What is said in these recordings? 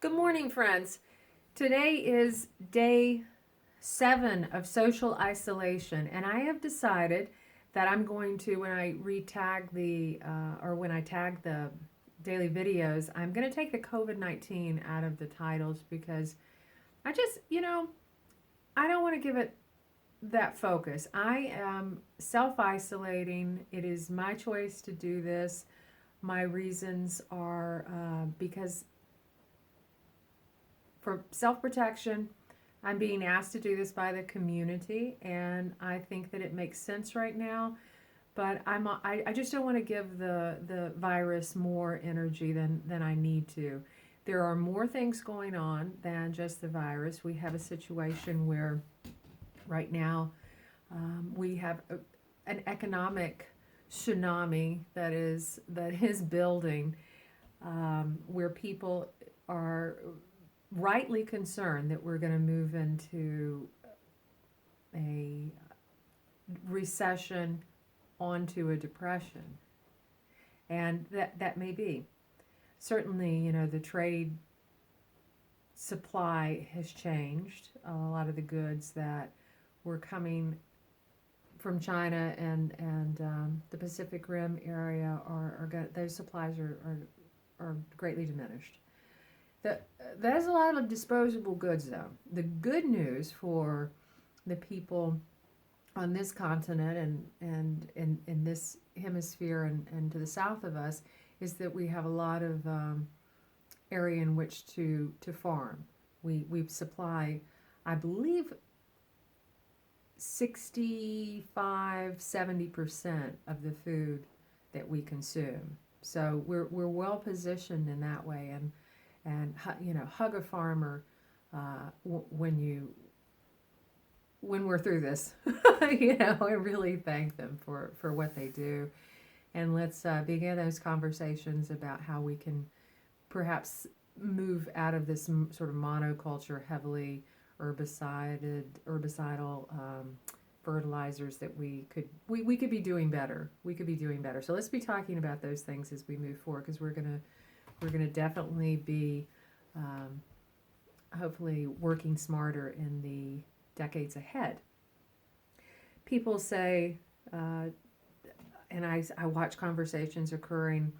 Good morning, friends. Today is day 7 of social isolation, and I have decided that I'm going to, when I re-tag when I tag the daily videos, I'm going to take the COVID-19 out of the titles because I just, I don't want to give it that focus. I am self-isolating. It is my choice to do this. My reasons are because for self-protection, I'm being asked to do this by the community, and I think that it makes sense right now. But I just don't want to give the virus more energy than I need to. There are more things going on than just the virus. We have a situation where right now we have an economic tsunami that is building, where people are rightly concerned that we're going to move into a recession onto a depression. And that may be. Certainly, the trade supply has changed. A lot of the goods that were coming from China and the Pacific Rim area those supplies are greatly diminished. There's a lot of disposable goods, though. The good news for the people on this continent and in this hemisphere and to the south of us is that we have a lot of area in which to farm. We supply, I believe, 65-70% of the food that we consume. So we're well positioned in that way, and hug a farmer when we're through this. I really thank them for what they do, and let's begin those conversations about how we can perhaps move out of this sort of monoculture, heavily herbicidal fertilizers that we could be doing better. We could be doing better. So let's be talking about those things as we move forward, because we're gonna definitely be hopefully working smarter in the decades ahead. People say, and I watch conversations occurring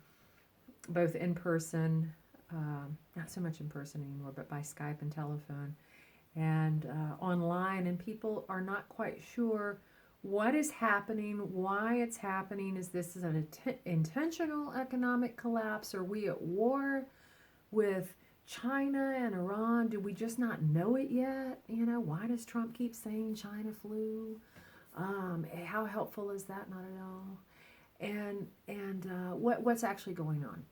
both in person, not so much in person anymore, but by Skype and telephone, and online, and people are not quite sure what is happening, why it's happening. Is this an intentional economic collapse? Are we at war with China and Iran? Do we just not know it yet? Why does Trump keep saying China flu? How helpful is that? Not at all. And what's actually going on?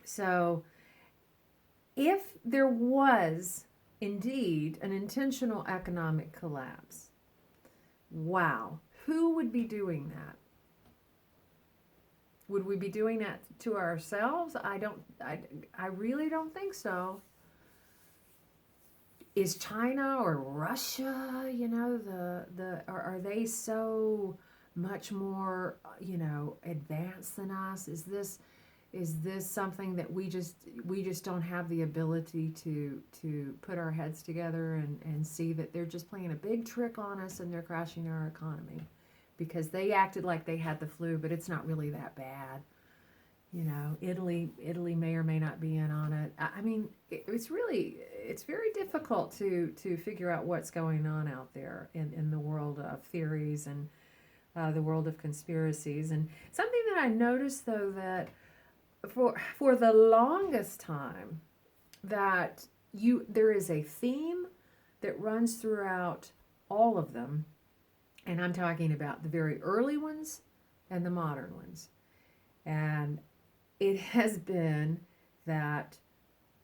So if there was indeed an intentional economic collapse, wow, who would be doing that? Would we be doing that to ourselves? I really don't think so. Is China or Russia, are they so much more, advanced than us? Is this something that we just don't have the ability to put our heads together and see that they're just playing a big trick on us and they're crashing our economy? Because they acted like they had the flu, but it's not really that bad. Italy may or may not be in on it. I mean, it's very difficult to figure out what's going on out there in the world of theories and the world of conspiracies. And something that I noticed, though, that for the longest time, that there is a theme that runs throughout all of them. And I'm talking about the very early ones and the modern ones. And it has been that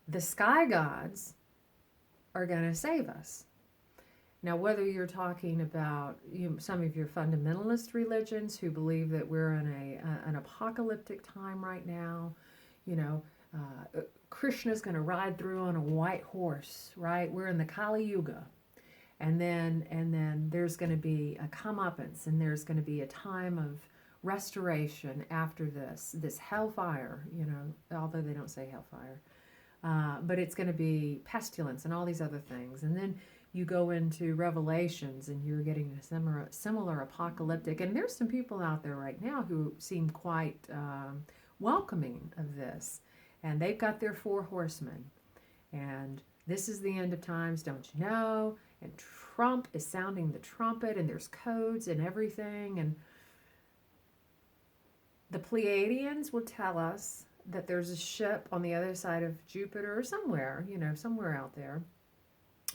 the sky gods are going to save us. Now, whether you're talking about some of your fundamentalist religions who believe that we're in an apocalyptic time right now, Krishna's going to ride through on a white horse, right? We're in the Kali Yuga. And then there's going to be a comeuppance, and there's going to be a time of restoration after this hellfire, although they don't say hellfire, but it's going to be pestilence and all these other things. And then you go into Revelations and you're getting a similar apocalyptic. And there's some people out there right now who seem quite welcoming of this. And they've got their 4 horsemen. And this is the end of times, don't you know? And Trump is sounding the trumpet, and there's codes and everything. And the Pleiadians will tell us that there's a ship on the other side of Jupiter or somewhere, somewhere out there,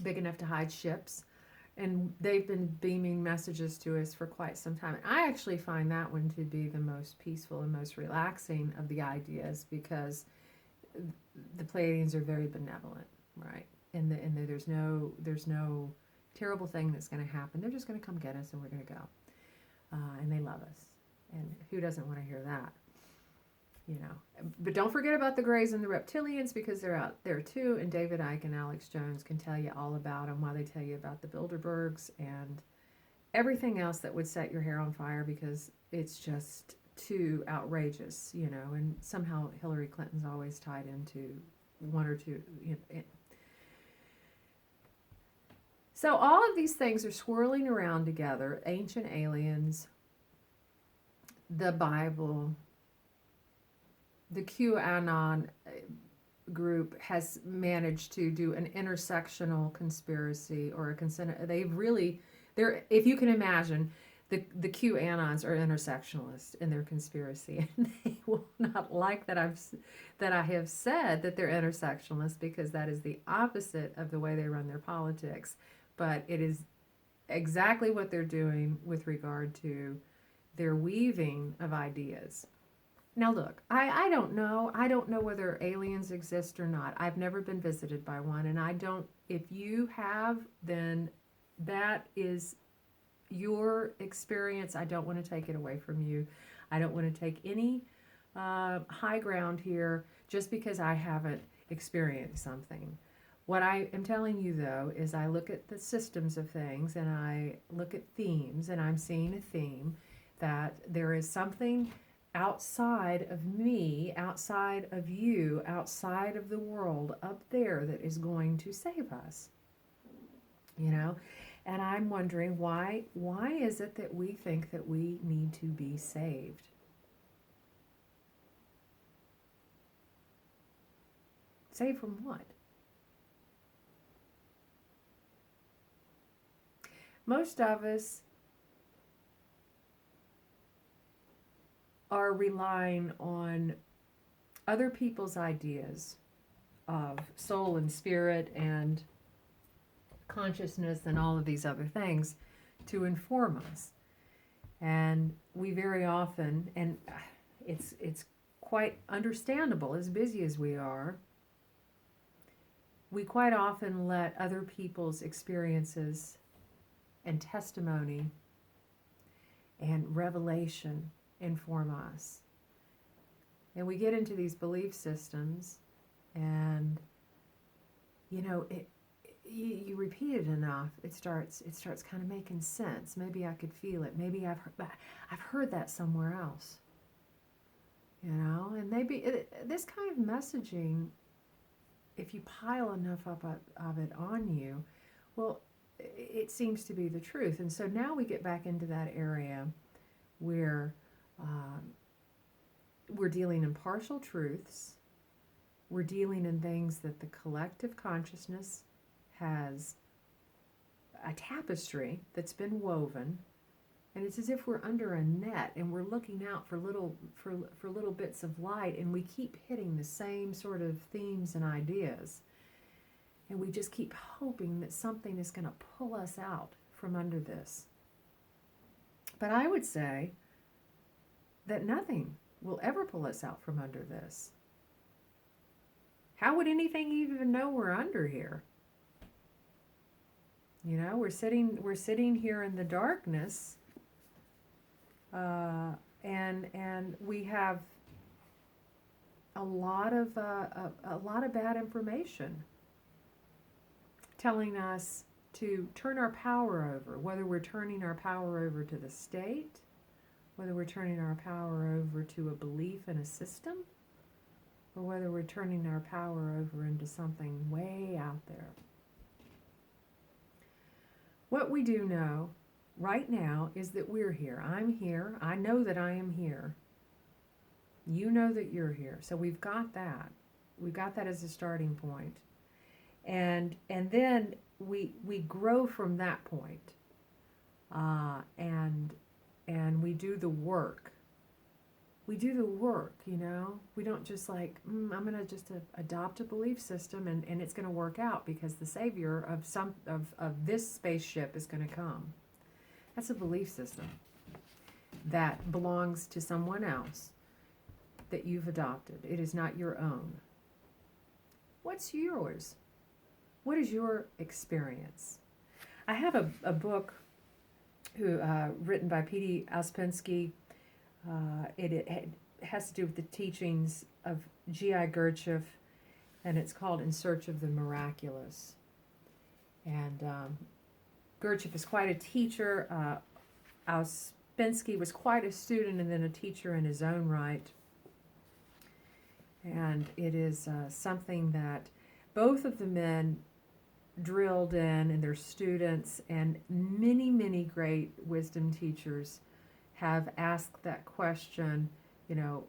big enough to hide ships. And they've been beaming messages to us for quite some time. And I actually find that one to be the most peaceful and most relaxing of the ideas, because the Pleiadians are very benevolent, right? And there's no terrible thing that's going to happen. They're just going to come get us, and we're going to go. And they love us. And who doesn't want to hear that? But don't forget about the Greys and the Reptilians, because they're out there too. And David Icke and Alex Jones can tell you all about them, while they tell you about the Bilderbergs and everything else that would set your hair on fire, because it's just too outrageous, and somehow Hillary Clinton's always tied into one or two. So all of these things are swirling around together: ancient aliens, the Bible. The QAnon group has managed to do an intersectional conspiracy, or if you can imagine, the QAnons are intersectionalists in their conspiracy, and they will not like that I have said that they're intersectionalists, because that is the opposite of the way they run their politics. But it is exactly what they're doing with regard to their weaving of ideas. Now look, I don't know. I don't know whether aliens exist or not. I've never been visited by one, and I don't. If you have, then that is your experience. I don't want to take it away from you. I don't want to take any high ground here just because I haven't experienced something. What I am telling you, though, is I look at the systems of things, and I look at themes, and I'm seeing a theme that there is something outside of me, outside of you, outside of the world up there that is going to save us. And I'm wondering why is it that we think that we need to be saved? Saved from what? Most of us are relying on other people's ideas of soul and spirit and consciousness and all of these other things to inform us. And we very often, and it's quite understandable, as busy as we are, we quite often let other people's experiences and testimony and revelation inform us. And we get into these belief systems, and you repeat it enough, it starts kind of making sense. Maybe I could feel it. Maybe I've heard that somewhere else. And maybe this kind of messaging, if you pile enough of it on you, well, it seems to be the truth. And so now we get back into that area where we're dealing in partial truths. We're dealing in things that the collective consciousness has a tapestry that's been woven, and it's as if we're under a net and we're looking out for little bits of light, and we keep hitting the same sort of themes and ideas, and we just keep hoping that something is going to pull us out from under this. But I would say that nothing will ever pull us out from under this. How would anything even know we're under here? We're sitting here in the darkness, and we have a lot of bad information telling us to turn our power over, whether we're turning our power over to the state, whether we're turning our power over to a belief in a system, or whether we're turning our power over into something way out there. What we do know right now is that we're here. I'm here. I know that I am here. You know that you're here. So we've got that. We've got that as a starting point. And then we grow from that point. And we do the work. We do the work, you know. We don't just like, I'm going to just adopt a belief system and it's going to work out because the savior of this spaceship is going to come. That's a belief system that belongs to someone else that you've adopted. It is not your own. What's yours? What is your experience? I have a book written by P.D. Ouspensky. It has to do with the teachings of G.I. Gurdjieff, and it's called In Search of the Miraculous. And Gurdjieff is quite a teacher. Ouspensky was quite a student and then a teacher in his own right. And it is something that both of the men drilled in and their students, and many, many great wisdom teachers have asked that question, you know,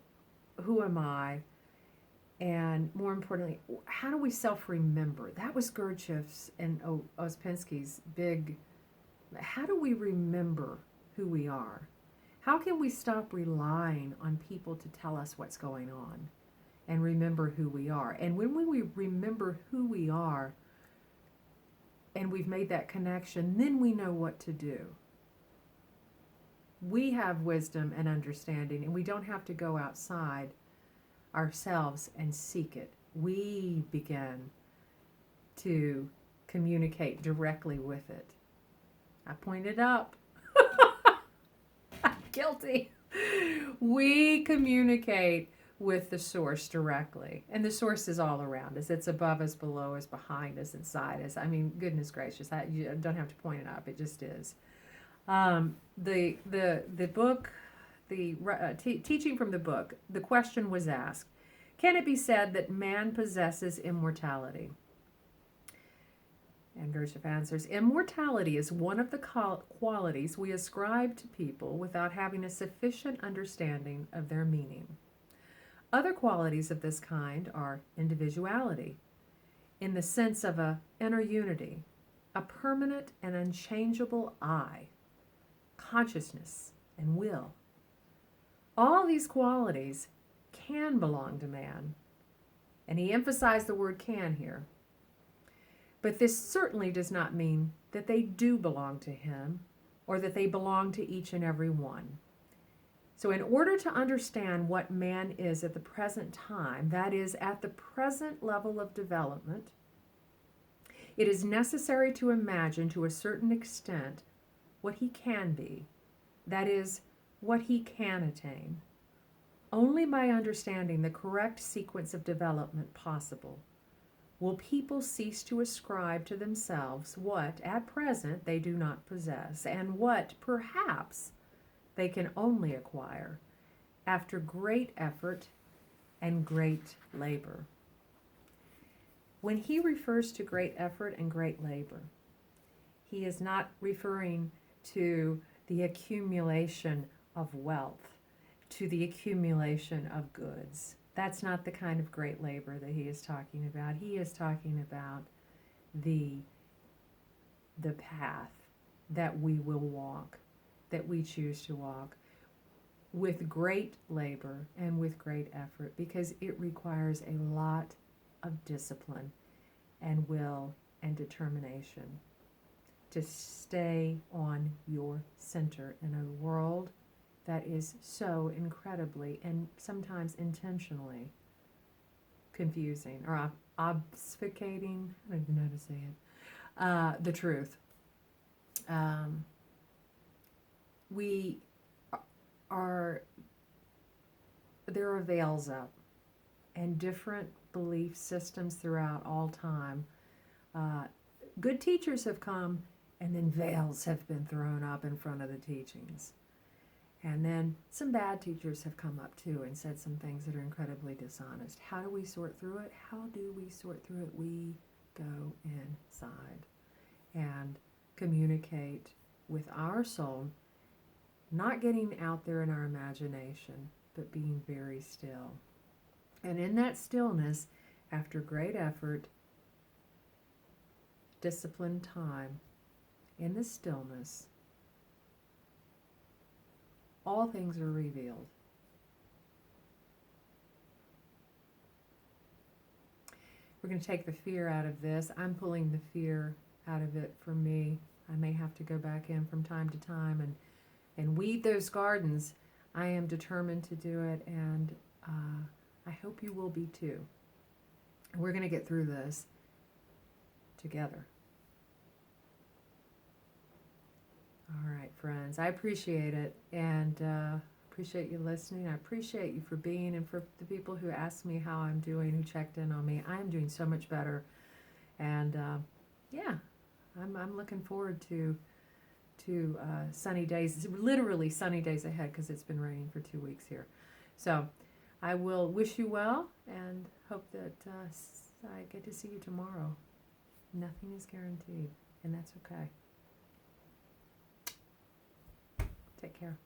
who am I? And more importantly, how do we self-remember? That was Gurdjieff's and Ouspensky's big, how do we remember who we are? How can we stop relying on people to tell us what's going on and remember who we are? And when we remember who we are and we've made that connection, then we know what to do. We have wisdom and understanding, and we don't have to go outside ourselves and seek it. We begin to communicate directly with it. I pointed up. I'm guilty. We communicate with the source directly. And the source is all around us. It's above us, below us, behind us, inside us. I mean, goodness gracious, you don't have to point it up. It just is. The book, teaching from the book, the question was asked, can it be said that man possesses immortality? And Gurdjieff answers, immortality is one of the qualities we ascribe to people without having a sufficient understanding of their meaning. Other qualities of this kind are individuality, in the sense of an inner unity, a permanent and unchangeable I, consciousness, and will. All these qualities can belong to man, and he emphasized the word can here. But this certainly does not mean that they do belong to him or that they belong to each and every one. So in order to understand what man is at the present time, that is, at the present level of development, it is necessary to imagine to a certain extent what he can be, that is, what he can attain. Only by understanding the correct sequence of development possible will people cease to ascribe to themselves what, at present, they do not possess, and what, perhaps, they can only acquire after great effort and great labor. When he refers to great effort and great labor, he is not referring to the accumulation of wealth, to the accumulation of goods. That's not the kind of great labor that he is talking about. He is talking about the path that we will walk, that we choose to walk with great labor and with great effort, because it requires a lot of discipline and will and determination to stay on your center in a world that is so incredibly and sometimes intentionally confusing or obfuscating, I don't even know how to say it, the truth. There are veils up, and different belief systems throughout all time. Good teachers have come, and then veils have been thrown up in front of the teachings. And then some bad teachers have come up too and said some things that are incredibly dishonest. How do we sort through it? How do we sort through it? We go inside and communicate with our soul, not getting out there in our imagination, but being very still. And in that stillness, after great effort, disciplined time, in the stillness, all things are revealed. We're going to take the fear out of this. I'm pulling the fear out of it for me. I may have to go back in from time to time and weed those gardens. I am determined to do it, and I hope you will be too. We're going to get through this together. All right, friends. I appreciate it, and appreciate you listening. I appreciate you for being, and for the people who asked me how I'm doing, who checked in on me. I am doing so much better, and yeah, I'm looking forward to sunny days. It's literally sunny days ahead because it's been raining for 2 weeks here. So I will wish you well and hope that I get to see you tomorrow. Nothing is guaranteed, and that's okay. Take care.